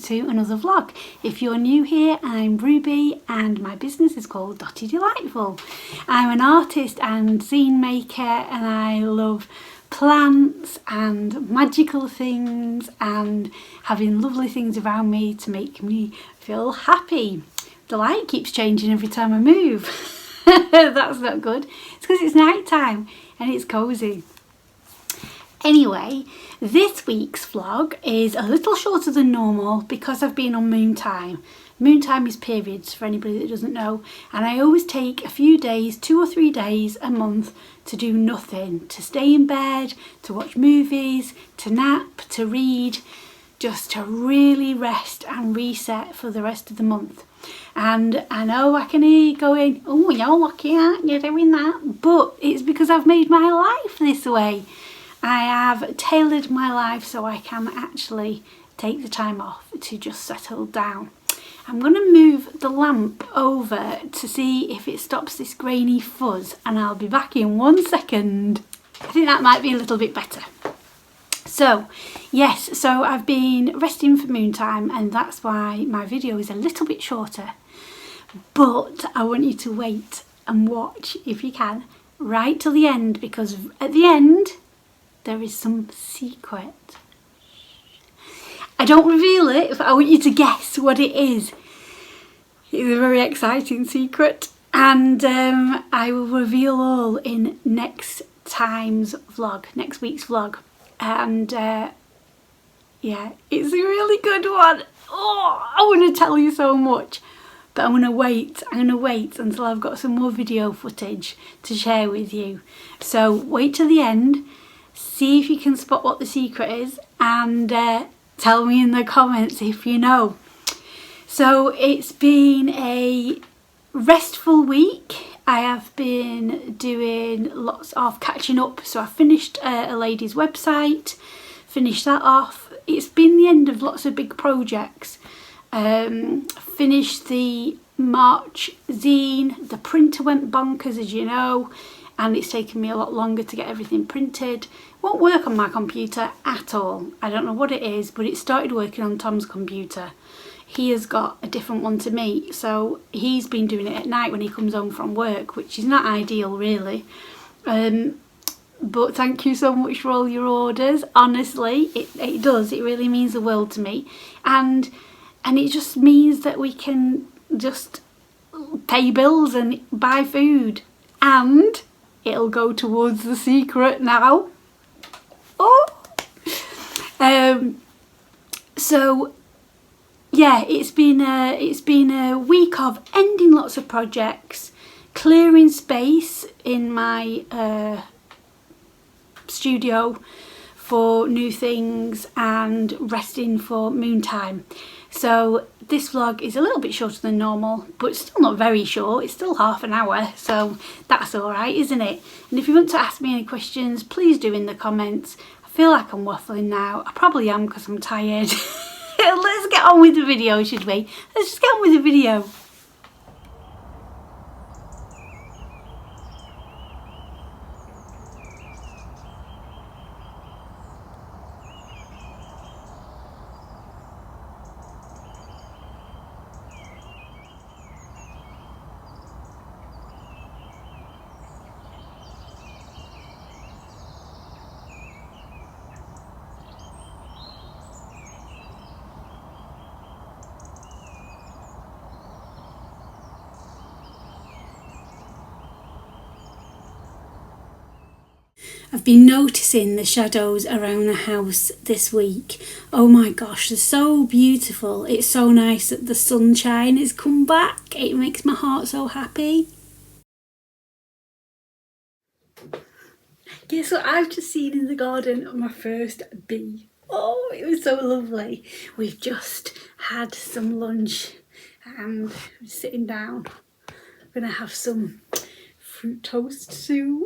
to another vlog. If you're new here, I'm Ruby and my business is called Dotty Delightful. I'm an artist and zine maker and I love plants and magical things and having lovely things around me to make me feel happy. The light keeps changing every time I move. That's not good. It's because it's night time and it's cosy. Anyway, this week's vlog is a little shorter than normal because I've been on moon time. Moon time is periods for anybody that doesn't know, and I always take a few days, 2 or 3 days a month to do nothing, to stay in bed, to watch movies, to nap, to read, just to really rest and reset for the rest of the month. And I know I can hear you going, oh, you're lucky, aren't you doing that? But it's because I've made my life this way. I have tailored my life so I can actually take the time off to just settle down. I'm going to move the lamp over to see if it stops this grainy fuzz, and I'll be back in 1 second. I think that might be a little bit better. So yes, so I've been resting for moon time and that's why my video is a little bit shorter. But I want you to wait and watch, if you can, right till the end, because at the end there is some secret. I don't reveal it, but I want you to guess what it is. It's a very exciting secret, and I will reveal all in next week's vlog. And yeah, it's a really good one. Oh, I want to tell you so much, but I'm going to wait until I've got some more video footage to share with you. So wait till the end. See if you can spot what the secret is, and tell me in the comments if you know. So it's been a restful week. I have been doing lots of catching up. So I finished a lady's website, finished that off. It's been the end of lots of big projects. Finished the March zine. The printer went bonkers, as you know, and it's taken me a lot longer to get everything printed. Won't work on my computer at all. I don't know what it is, but it started working on Tom's computer. He has got a different one to me, so he's been doing it at night when he comes home from work, which is not ideal really. But thank you so much for all your orders. Honestly, it does. It really means the world to me, and it just means that we can just pay bills and buy food, and it'll go towards the secret now. Oh, so yeah, it's been a week of ending lots of projects, clearing space in my studio for new things, and resting for moon time. So this vlog is a little bit shorter than normal, but still not very short. It's still half an hour, so that's all right, isn't it? And if you want to ask me any questions, please do in the comments. I feel like I'm waffling now. I probably am because I'm tired. Let's get on with the video, should we? Let's just get on with the video. I've been noticing the shadows around the house this week. Oh my gosh, they're so beautiful. It's so nice that the sunshine has come back. It makes my heart so happy. Guess what I've just seen in the garden? My first bee. Oh, it was so lovely. We've just had some lunch and we're sitting down. I'm gonna have some fruit toast soon.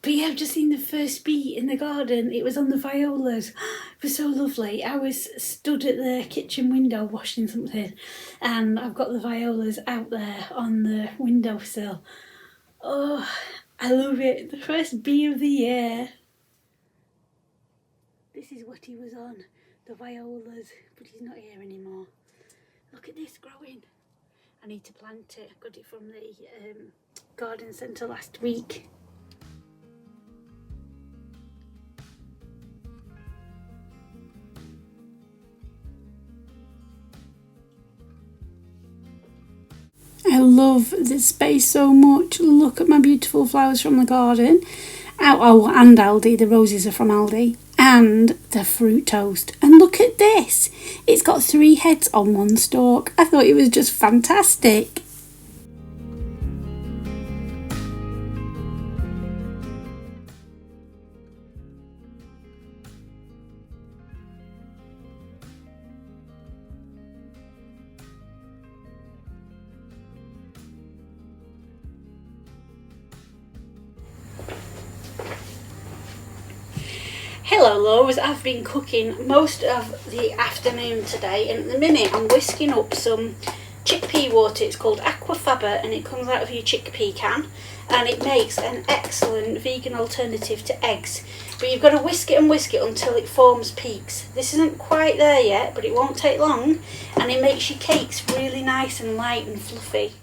But yeah, I've just seen the first bee in the garden. It was on the violas. It was so lovely. I was stood at the kitchen window washing something, and I've got the violas out there on the windowsill. Oh, I love it. The first bee of the year. This is what he was on. the violas, but he's not here anymore. Look at this growing. I need to plant it. I got it from the garden centre last week. I love this space so much. Look at my beautiful flowers from the garden. Oh, and Aldi. The roses are from Aldi. And the fruit toast. And look at this. It's got 3 heads on 1 stalk. I thought it was just fantastic. Hello loves, I've been cooking most of the afternoon today, and at the minute I'm whisking up some chickpea water. It's called aquafaba and it comes out of your chickpea can, and it makes an excellent vegan alternative to eggs. But you've got to whisk it until it forms peaks. This isn't quite there yet, but it won't take long, and it makes your cakes really nice and light and fluffy.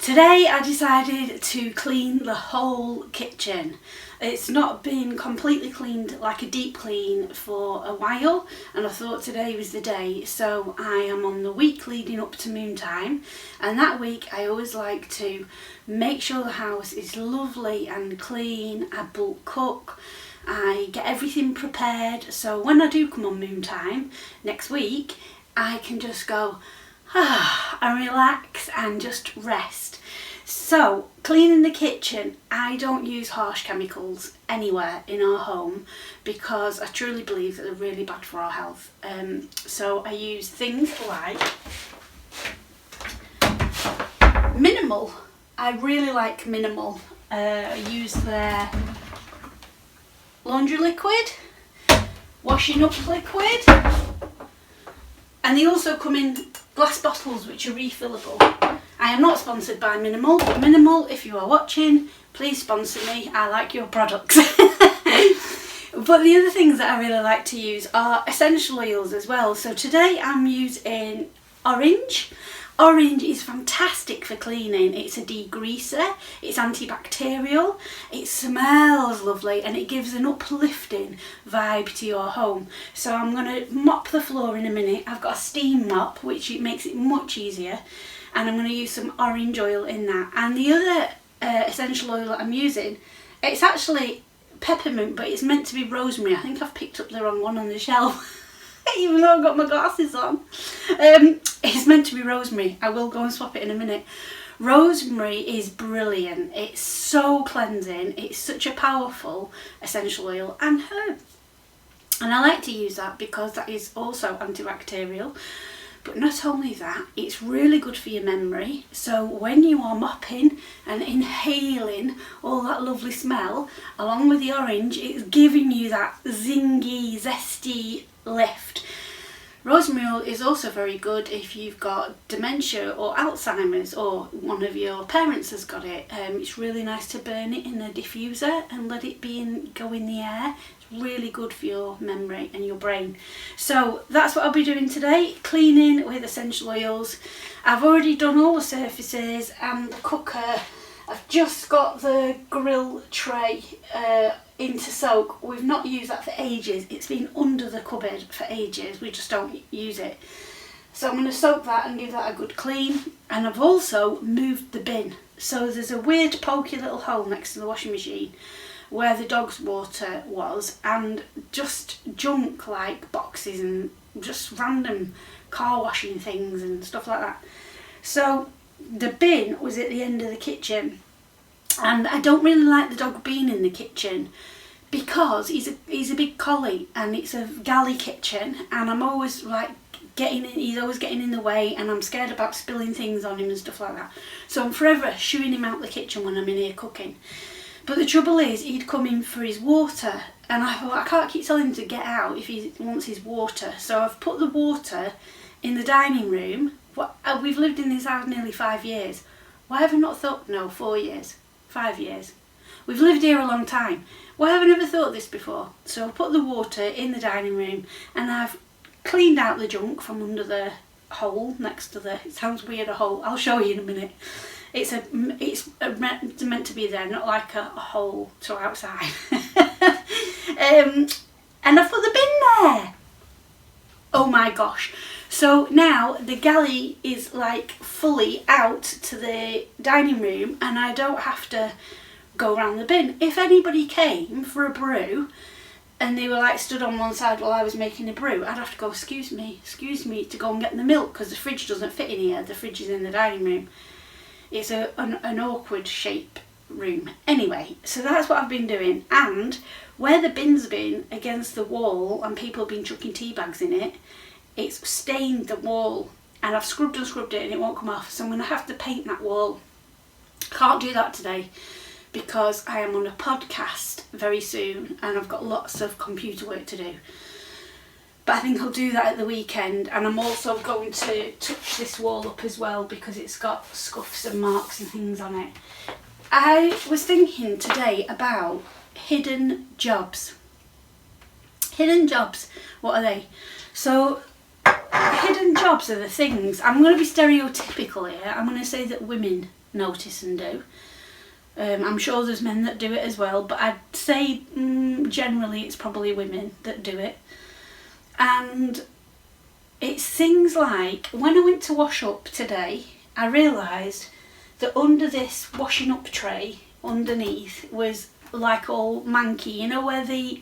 Today I decided to clean the whole kitchen. It's not been completely cleaned, like a deep clean, for a while, and I thought today was the day. So I am on the week leading up to moon time, and that week I always like to make sure the house is lovely and clean. I bulk cook, I get everything prepared, so when I do come on moon time next week I can just go and relax and just rest. So cleaning the kitchen, I don't use harsh chemicals anywhere in our home because I truly believe that they're really bad for our health. So I use things like Minimal. I really like Minimal. I use their laundry liquid, washing up liquid, and they also come in glass bottles which are refillable. I am not sponsored by Minimal, but Minimal, if you are watching, please sponsor me. I like your products. But the other things that I really like to use are essential oils as well. So today I'm using orange. Orange is fantastic for cleaning. It's a degreaser, it's antibacterial, it smells lovely, and it gives an uplifting vibe to your home. So I'm going to mop the floor in a minute. I've got a steam mop which makes it much easier, and I'm going to use some orange oil in that. And the other essential oil that I'm using, it's actually peppermint, but it's meant to be rosemary. I think I've picked up the wrong one on the shelf. Even though I've got my glasses on. It's meant to be rosemary. I will go and swap it in a minute. Rosemary is brilliant. It's so cleansing. It's such a powerful essential oil and herb. And I like to use that because that is also antibacterial. But not only that, it's really good for your memory. So when you are mopping and inhaling all that lovely smell, along with the orange, it's giving you that zingy, zesty lift. Rosemary oil is also very good if you've got dementia or Alzheimer's, or one of your parents has got it. It's really nice to burn it in a diffuser and let it go in the air. It's really good for your memory and your brain. So that's what I'll be doing today, cleaning with essential oils. I've already done all the surfaces and the cooker. I've just got the grill tray in to soak. We've not used that for ages. It's been under the cupboard for ages. We just don't use it. So I'm going to soak that and give that a good clean. And I've also moved the bin. So there's a weird pokey little hole next to the washing machine. where the dog's water was, and just junk like boxes and just random car washing things and stuff like that. So the bin was at the end of the kitchen, and I don't really like the dog being in the kitchen because he's a big collie and it's a galley kitchen, and I'm always like he's always getting in the way, and I'm scared about spilling things on him and stuff like that. So I'm forever shooing him out the kitchen when I'm in here cooking. But the trouble is, he'd come in for his water, and I thought, I can't keep telling him to get out if he wants his water. So I've put the water in the dining room. We've lived in this house nearly 5 years. Why have I not thought? No, 4 years. 5 years. We've lived here a long time. Why have I never thought this before? So I've put the water in the dining room, and I've cleaned out the junk from under the hole next to it sounds weird, a hole. I'll show you in a minute. It's meant to be there, not like a hole to outside. And I put the bin there. Oh my gosh. So now the galley is like fully out to the dining room, and I don't have to go around the bin. If anybody came for a brew and they were like stood on one side while I was making a brew, I'd have to go, excuse me, to go and get the milk, because the fridge doesn't fit in here. The fridge is in the dining room. It's an awkward shape room. Anyway, so that's what I've been doing. And where the bin's been against the wall and people have been chucking tea bags in it, it's stained the wall, and I've scrubbed and scrubbed it and it won't come off. So I'm going to have to paint that wall. Can't do that today because I am on a podcast very soon and I've got lots of computer work to do. But I think I'll do that at the weekend, and I'm also going to touch this wall up as well because it's got scuffs and marks and things on it. I was thinking today about hidden jobs. Hidden jobs, what are they? So hidden jobs are the things, I'm going to be stereotypical here, I'm going to say that women notice and do. I'm sure there's men that do it as well, but I'd say generally it's probably women that do it. And it's things like, when I went to wash up today, I realised that under this washing up tray underneath was like all manky, you know, where the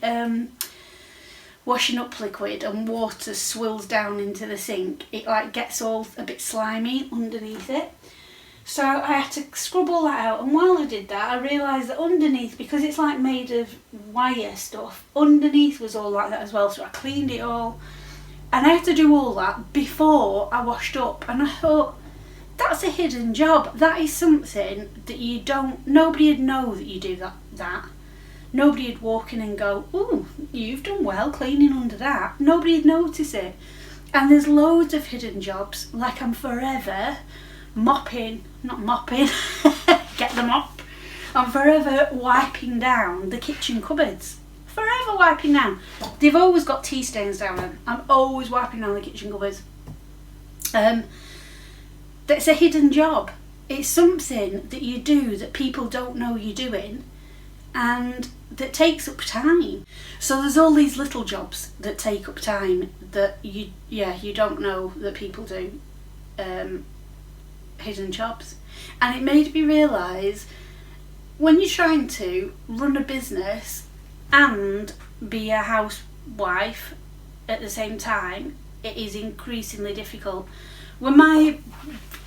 washing up liquid and water swills down into the sink, it like gets all a bit slimy underneath it. So I had to scrub all that out, and while I did that I realised that underneath, because it's like made of wire stuff, underneath was all like that as well. So I cleaned it all, and I had to do all that before I washed up, and I thought, that's a hidden job. That is something that nobody'd know that you do that. Nobody'd walk in and go, ooh, you've done well cleaning under that. Nobody'd notice it. And there's loads of hidden jobs, like I'm forever get the mop. I'm forever wiping down the kitchen cupboards. Forever wiping down. They've always got tea stains down them. I'm always wiping down the kitchen cupboards. That's a hidden job. It's something that you do that people don't know you're doing, and that takes up time. So there's all these little jobs that take up time that you don't know that people do. Hidden jobs. And it made me realise, when you're trying to run a business and be a housewife at the same time, it is increasingly difficult. When my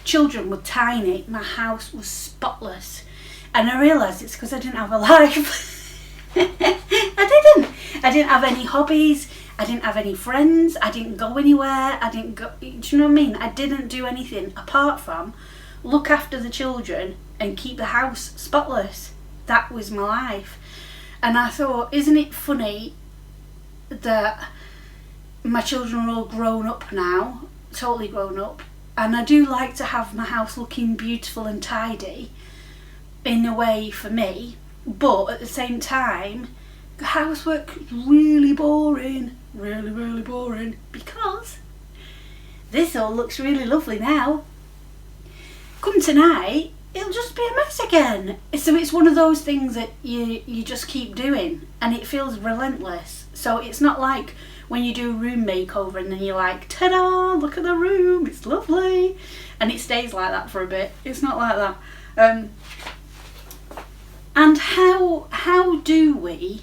children were tiny, my house was spotless, and I realised it's because I didn't have a life. I didn't have any hobbies, I didn't have any friends, I didn't go anywhere, do you know what I mean? I didn't do anything apart from look after the children and keep the house spotless. That was my life. And I thought, isn't it funny that my children are all grown up now, totally grown up, and I do like to have my house looking beautiful and tidy in a way for me, but at the same time housework is really boring, really boring, because this all looks really lovely now. Come tonight, it'll just be a mess again. So it's one of those things that you just keep doing, and it feels relentless. So it's not like when you do a room makeover and then you're like, ta-da, look at the room, it's lovely, and it stays like that for a bit. It's not like that. And how do we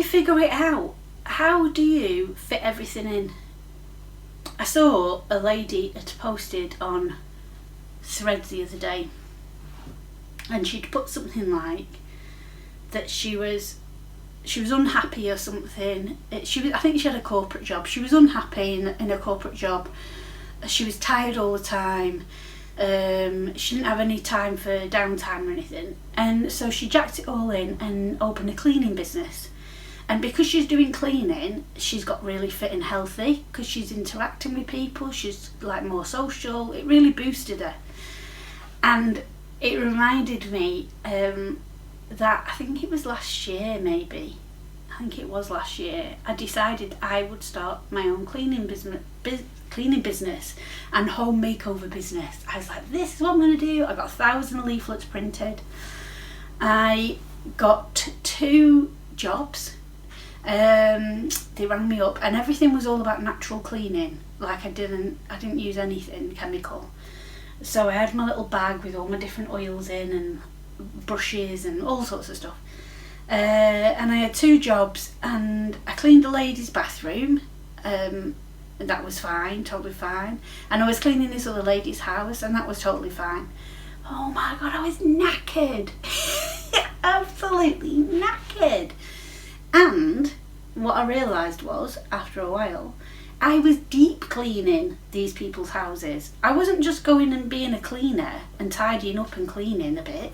figure it out? How do you fit everything in? I saw a lady had posted on Threads the other day, and she'd put something like that she was unhappy or something. I think she had a corporate job. She was unhappy in a corporate job. She was tired all the time. She didn't have any time for downtime or anything, and so she jacked it all in and opened a cleaning business. And because she's doing cleaning, she's got really fit and healthy because she's interacting with people. She's like more social. It really boosted her, and it reminded me that I think it was last year, maybe. I think it was last year. I decided I would start my own cleaning business and home makeover business. I was like, this is what I'm going to do. I got 1,000 leaflets printed. I got 2 jobs. They rang me up, and everything was all about natural cleaning. Like I didn't use anything chemical. So I had my little bag with all my different oils in and brushes and all sorts of stuff. And I had 2 jobs, and I cleaned the ladies' bathroom. And that was fine, totally fine. And I was cleaning this other lady's house, and that was totally fine. Oh my God, I was knackered. Absolutely knackered. And what I realised was, after a while, I was deep cleaning these people's houses. I wasn't just going and being a cleaner and tidying up and cleaning a bit.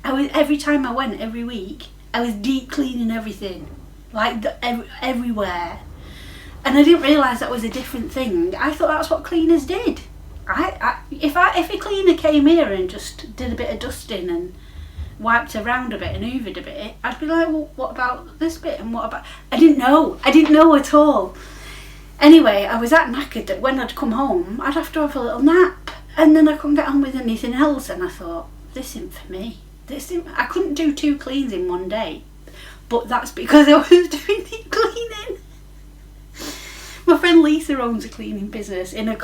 Every time I went, every week, I was deep cleaning everything, like everywhere. And I didn't realise that was a different thing. I thought that's what cleaners did. If a cleaner came here and just did a bit of dusting and wiped around a bit and hoovered a bit, I'd be like, well, what about this bit and what about... I didn't know at all. Anyway, I was that knackered that when I'd come home, I'd have to have a little nap, and then I couldn't get on with anything else, and I thought, this isn't for me. I couldn't do 2 cleans in one day, but that's because I was doing deep cleaning. My friend Lisa owns a cleaning business in a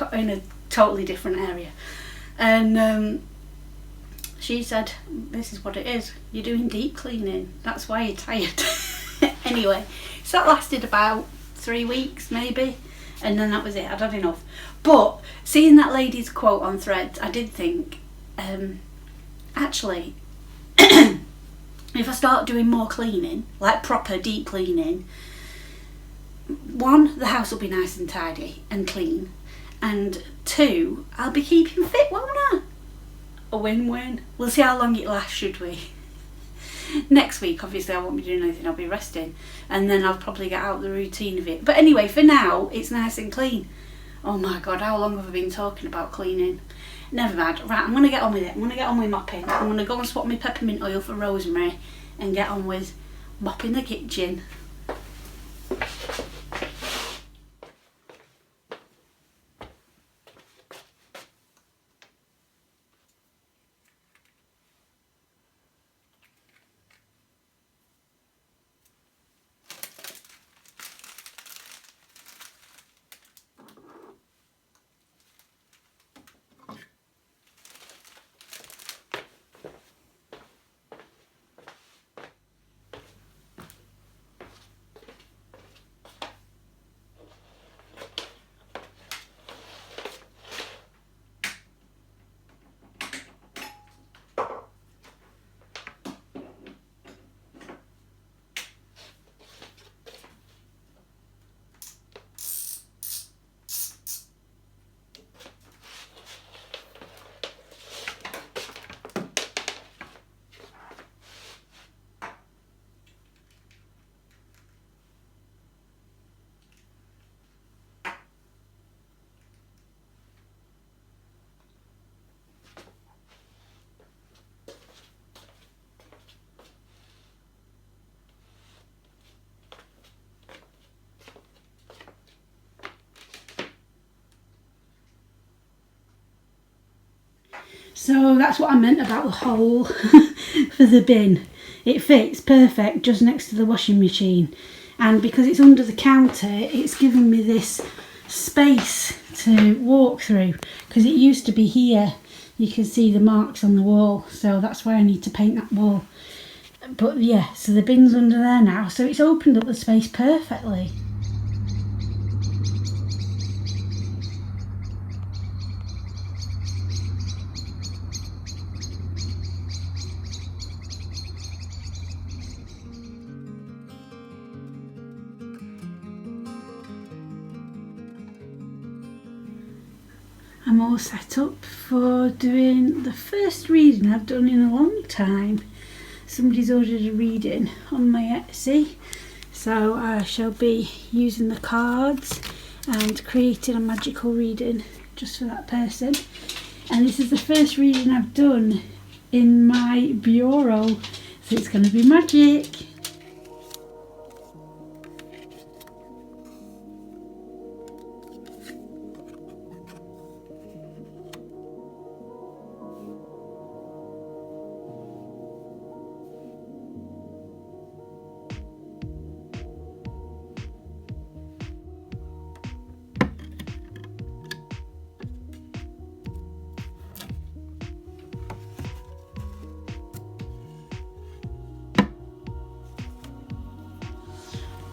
totally different area, and she said, this is what it is, you're doing deep cleaning, that's why you're tired. Anyway, so that lasted about 3 weeks maybe, and then that was it. I'd had enough. But seeing that lady's quote on Threads, I did think, actually, if I start doing more cleaning, like proper deep cleaning, 1, the house will be nice and tidy and clean, and 2, I'll be keeping fit, won't I? A win-win. We'll see how long it lasts, should we? Next week, obviously, I won't be doing anything. I'll be resting, and then I'll probably get out of the routine of it. But anyway, for now, it's nice and clean. Oh my God, how long have I been talking about cleaning? Never mind. Right, I'm going to get on with it. I'm going to get on with mopping. I'm going to go and swap my peppermint oil for rosemary and get on with mopping the kitchen. So that's what I meant about the hole for the bin. It fits perfect just next to the washing machine, and because it's under the counter, it's given me this space to walk through, because it used to be here you can see the marks on the wall, so that's why I need to paint that wall. But yeah, so the bin's under there now, so it's opened up the space perfectly. I'm all set up for doing the first reading I've done in a long time. Somebody's ordered a reading on my Etsy, so I shall be using the cards and creating a magical reading just for that person. And this is the first reading I've done in my bureau, so it's going to be magic.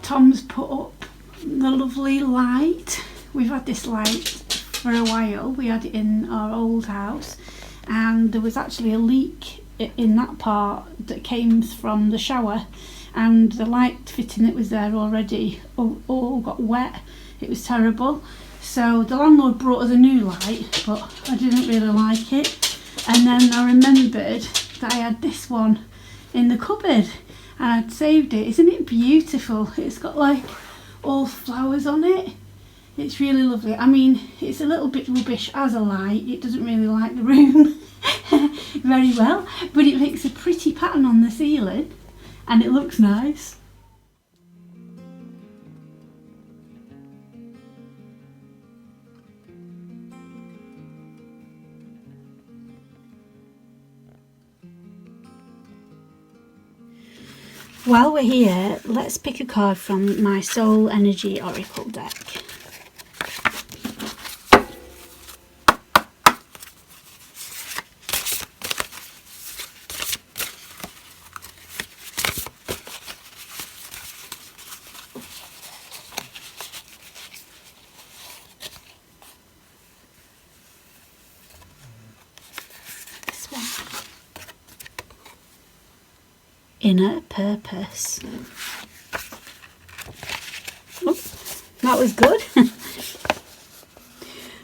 Tom's put up the lovely light. We've had this light for a while. We had it in our old house, and there was actually a leak in that part that came from the shower, and the light fitting that was there already all got wet. It was terrible. So the landlord brought us a new light, but I didn't really like it. And then I remembered that I had this one in the cupboard, and I'd saved it. Isn't it beautiful? It's got like all flowers on it. It's really lovely. I mean, it's a little bit rubbish as a light. It doesn't really light the room very well, but it makes a pretty pattern on the ceiling and it looks nice. While we're here, let's pick a card from my Soul Energy Oracle deck. This one. Inner purpose. Oh, that was good.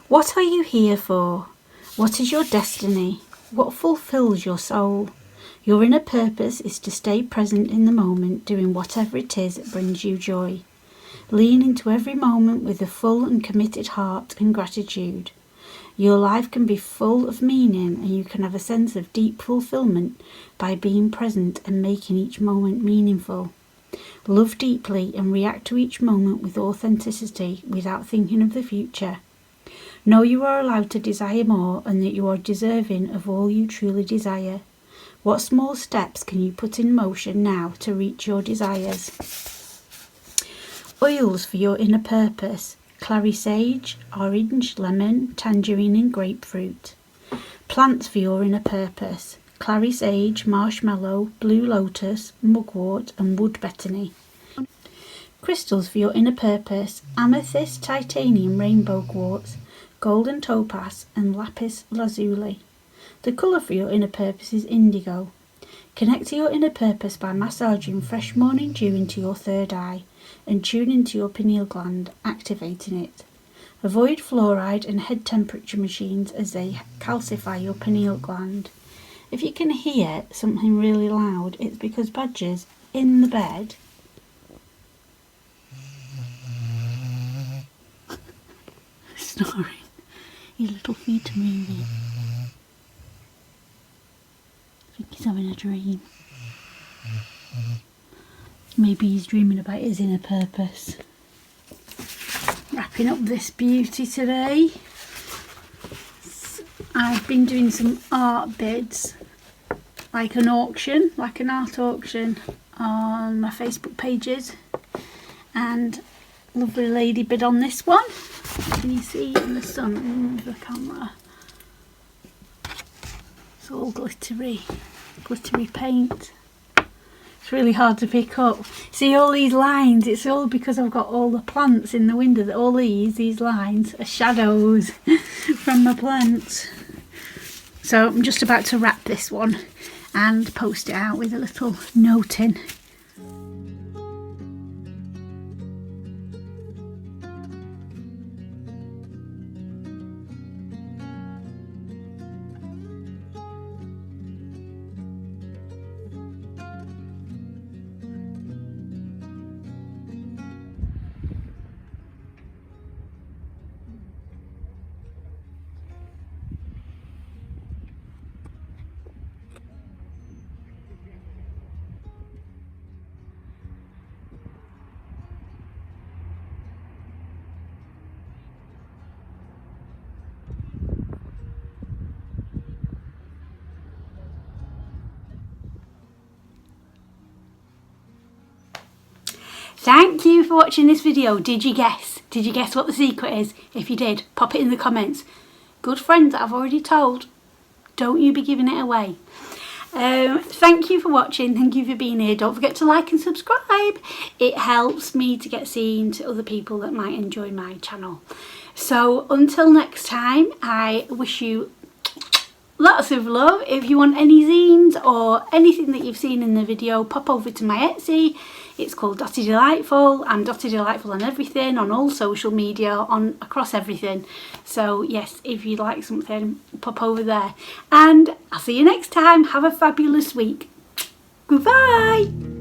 What are you here for? What is your destiny? What fulfills your soul? Your inner purpose is to stay present in the moment, doing whatever it is that brings you joy. Lean into every moment with a full and committed heart and gratitude. Your life can be full of meaning, and you can have a sense of deep fulfillment by being present and making each moment meaningful. Love deeply and react to each moment with authenticity without thinking of the future. Know you are allowed to desire more and that you are deserving of all you truly desire. What small steps can you put in motion now to reach your desires? Oils for your inner purpose. Clary sage, orange, lemon, tangerine and grapefruit. Plants for your inner purpose. Clary sage, marshmallow, blue lotus, mugwort and wood betony. Crystals for your inner purpose. Amethyst, titanium, rainbow quartz, golden topaz and lapis lazuli. The colour for your inner purpose is indigo. Connect to your inner purpose by massaging fresh morning dew into your third eye and tune into your pineal gland, activating it. Avoid fluoride and head temperature machines as they calcify your pineal gland. If you can hear something really loud, it's because Badger's in the bed snoring. His little feet are moving. I think he's having a dream. Maybe he's dreaming about his inner purpose. Wrapping up this beauty today. I've been doing some art bids, like an auction, like an art auction on my Facebook pages, and a lovely lady bid on this one. Can you see in the sun? Let me move the camera. It's all glittery paint. It's really hard to pick up. See all these lines? It's all because I've got all the plants in the window. All these lines are shadows from the plants. So I'm just about to wrap this one and post it out with a little note in. Thank you for watching this video. Did you guess? Did you guess what the secret is? If you did, pop it in the comments. Good friends that I've already told, don't you be giving it away. Thank you for watching. Thank you for being here. Don't forget to like and subscribe. It helps me to get seen to other people that might enjoy my channel. So until next time, I wish you lots of love. If you want any zines or anything that you've seen in the video, pop over to my Etsy. It's called Dotty Delightful. I'm Dotty Delightful on everything, on all social media, across everything. So yes, if you like something, pop over there. And I'll see you next time. Have a fabulous week. Goodbye.